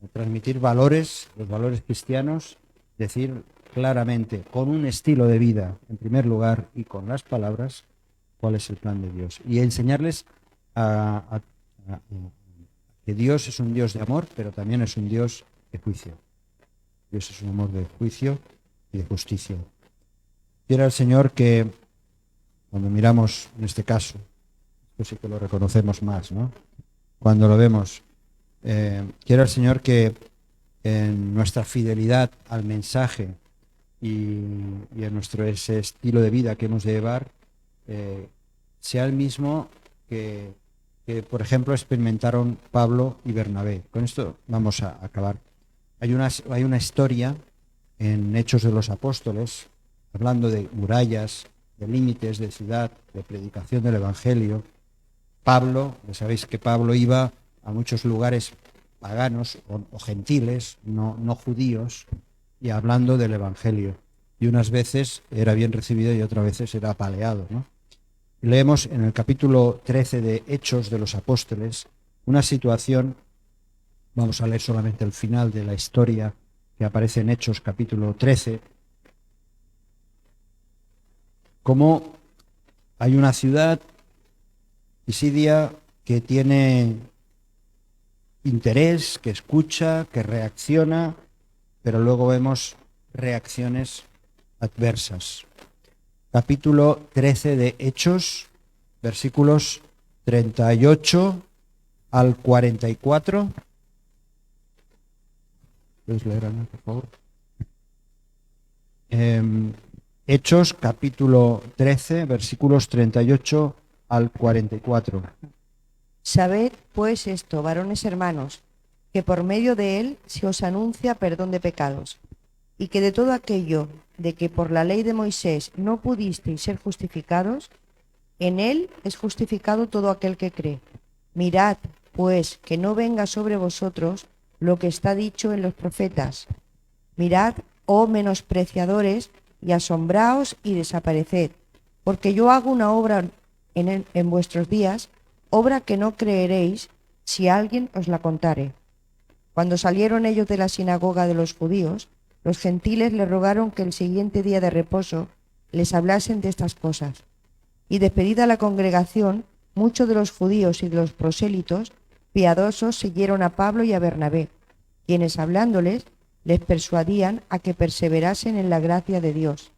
de transmitir valores, los valores cristianos, decir claramente, con un estilo de vida, en primer lugar, y con las palabras, cuál es el plan de Dios. Y enseñarles que Dios es un Dios de amor, pero también es un Dios de juicio. Dios es un amor de juicio y de justicia. Quiera el Señor que, cuando miramos en este caso, esto sí que lo reconocemos más, ¿no? Cuando lo vemos, quiera el Señor que en nuestra fidelidad al mensaje y en ese estilo de vida que hemos de llevar, sea el mismo que, por ejemplo, experimentaron Pablo y Bernabé. Con esto vamos a acabar. Hay una historia en Hechos de los Apóstoles, hablando de murallas, de límites de ciudad, de predicación del Evangelio. Pablo, ya sabéis que Pablo iba a muchos lugares paganos o gentiles, no judíos, y hablando del Evangelio. Y unas veces era bien recibido y otras veces era apaleado, ¿no? Leemos en el capítulo 13 de Hechos de los Apóstoles una situación, vamos a leer solamente el final de la historia que aparece en Hechos capítulo 13, como hay una ciudad, Pisidia, que tiene interés, que escucha, que reacciona, pero luego vemos reacciones adversas. Capítulo 13 de Hechos, versículos 38 al 44. ¿Puedes leer, Ana, por favor? Hechos, capítulo 13, versículos 38 al 44. Sabed, pues, esto, varones hermanos, que por medio de él se os anuncia perdón de pecados, y que de todo aquello de que por la ley de Moisés no pudisteis ser justificados, en él es justificado todo aquel que cree. Mirad, pues, que no venga sobre vosotros lo que está dicho en los profetas. Mirad, oh menospreciadores, y asombraos y desapareced, porque yo hago una obra en vuestros días, obra que no creeréis si alguien os la contare. Cuando salieron ellos de la sinagoga de los judíos, los gentiles le rogaron que el siguiente día de reposo les hablasen de estas cosas. Y despedida la congregación, muchos de los judíos y de los prosélitos piadosos siguieron a Pablo y a Bernabé, quienes hablándoles les persuadían a que perseverasen en la gracia de Dios.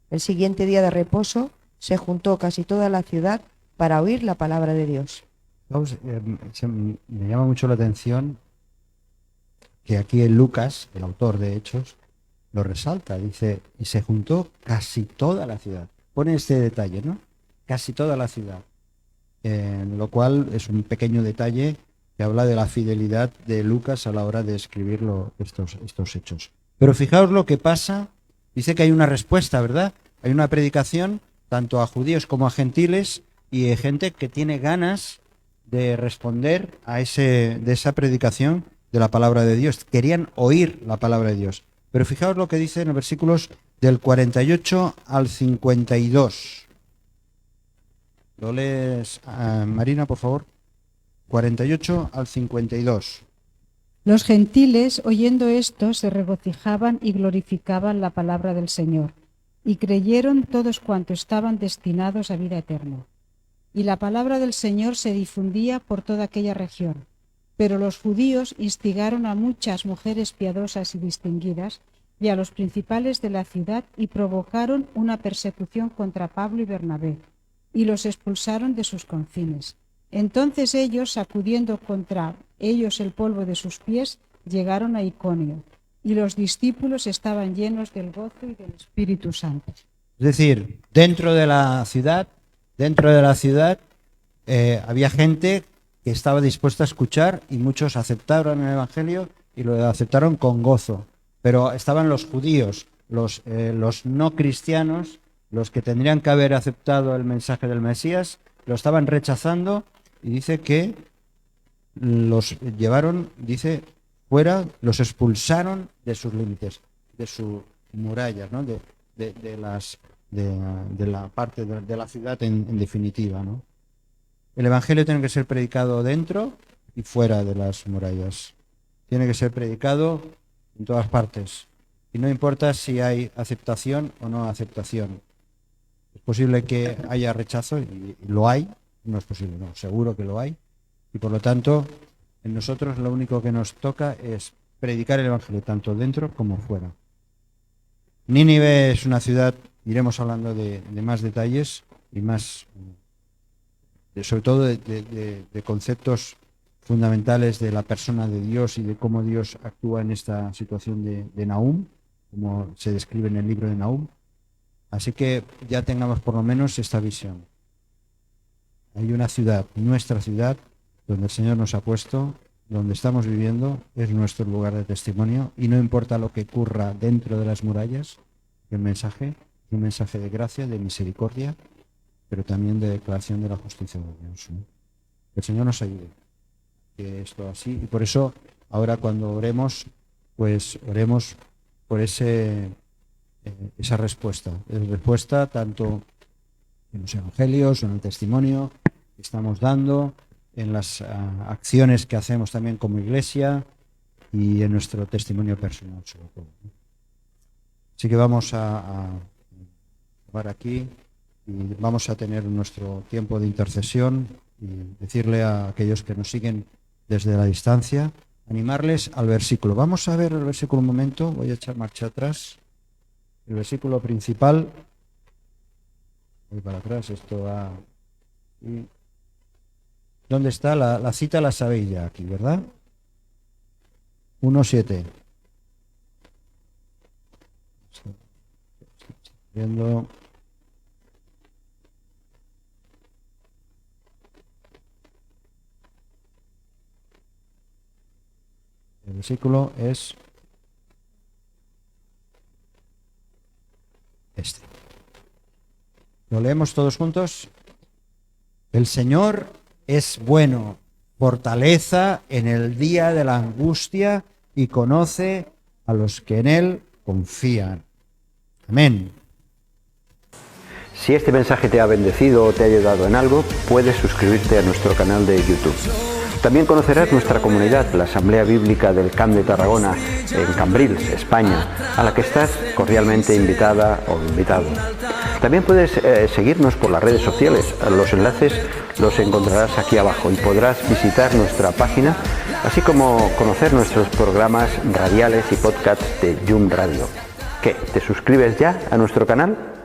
El siguiente día de reposo se juntó casi toda la ciudad para oír la palabra de Dios. Me llama mucho la atención que aquí en Lucas, el autor de Hechos, lo resalta, dice, y se juntó casi toda la ciudad. Pone este detalle, ¿no? Casi toda la ciudad. Lo cual es un pequeño detalle que habla de la fidelidad de Lucas a la hora de escribir estos hechos. Pero fijaos lo que pasa, dice que hay una respuesta, ¿verdad? Hay una predicación tanto a judíos como a gentiles y gente que tiene ganas de responder a de esa predicación de la palabra de Dios. Querían oír la palabra de Dios. Pero fijaos lo que dice en los versículos del 48 al 52. ¿Lo lees, Marina, por favor? 48 al 52. Los gentiles, oyendo esto, se regocijaban y glorificaban la palabra del Señor, y creyeron todos cuantos estaban destinados a vida eterna. Y la palabra del Señor se difundía por toda aquella región. Pero los judíos instigaron a muchas mujeres piadosas y distinguidas y a los principales de la ciudad y provocaron una persecución contra Pablo y Bernabé, y los expulsaron de sus confines. Entonces ellos, sacudiendo contra ellos el polvo de sus pies, llegaron a Iconio, y los discípulos estaban llenos del gozo y del Espíritu Santo. Es decir, dentro de la ciudad había gente que estaba dispuesta a escuchar y muchos aceptaron el Evangelio y lo aceptaron con gozo. Pero estaban los judíos, los no cristianos, los que tendrían que haber aceptado el mensaje del Mesías lo estaban rechazando, y dice que los llevaron, dice, fuera, los expulsaron de sus límites, de sus murallas, ¿no? de la parte de la ciudad en definitiva, ¿no? El Evangelio tiene que ser predicado dentro y fuera de las murallas. Tiene que ser predicado en todas partes. Y no importa si hay aceptación o no aceptación. Es posible que haya rechazo, y lo hay. No es posible, no, seguro que lo hay. Y por lo tanto, en nosotros lo único que nos toca es predicar el Evangelio, tanto dentro como fuera. Nínive es una ciudad, iremos hablando de más detalles y más, sobre todo de conceptos fundamentales de la persona de Dios y de cómo Dios actúa en esta situación de Nahum, como se describe en el libro de Nahum. Así que ya tengamos por lo menos esta visión. Hay una ciudad, nuestra ciudad, donde el Señor nos ha puesto, donde estamos viviendo, es nuestro lugar de testimonio, y no importa lo que ocurra dentro de las murallas, el mensaje es un mensaje de gracia, de misericordia, pero también de declaración de la justicia de Dios, ¿no? Que el Señor nos ayude, que esto así, y por eso ahora cuando oremos, pues oremos por esa respuesta tanto en los evangelios, en el testimonio que estamos dando, en las acciones que hacemos también como iglesia y en nuestro testimonio personal sobre todo. Así que vamos a parar aquí y vamos a tener nuestro tiempo de intercesión y decirle a aquellos que nos siguen desde la distancia, animarles al versículo. Vamos a ver el versículo un momento, voy a echar marcha atrás. El versículo principal, voy para atrás, esto va... ¿Dónde está? La cita la sabéis ya aquí, ¿verdad? 1:7. Viendo... El versículo es este. ¿Lo leemos todos juntos? El Señor es bueno, fortaleza en el día de la angustia y conoce a los que en Él confían. Amén. Si este mensaje te ha bendecido o te ha ayudado en algo, puedes suscribirte a nuestro canal de YouTube. También conocerás nuestra comunidad, la Asamblea Bíblica del Camp de Tarragona, en Cambrils, España, a la que estás cordialmente invitada o invitado. También puedes seguirnos por las redes sociales. Los enlaces los encontrarás aquí abajo y podrás visitar nuestra página, así como conocer nuestros programas radiales y podcasts de Yum Radio. ¿Qué? ¿Te suscribes ya a nuestro canal?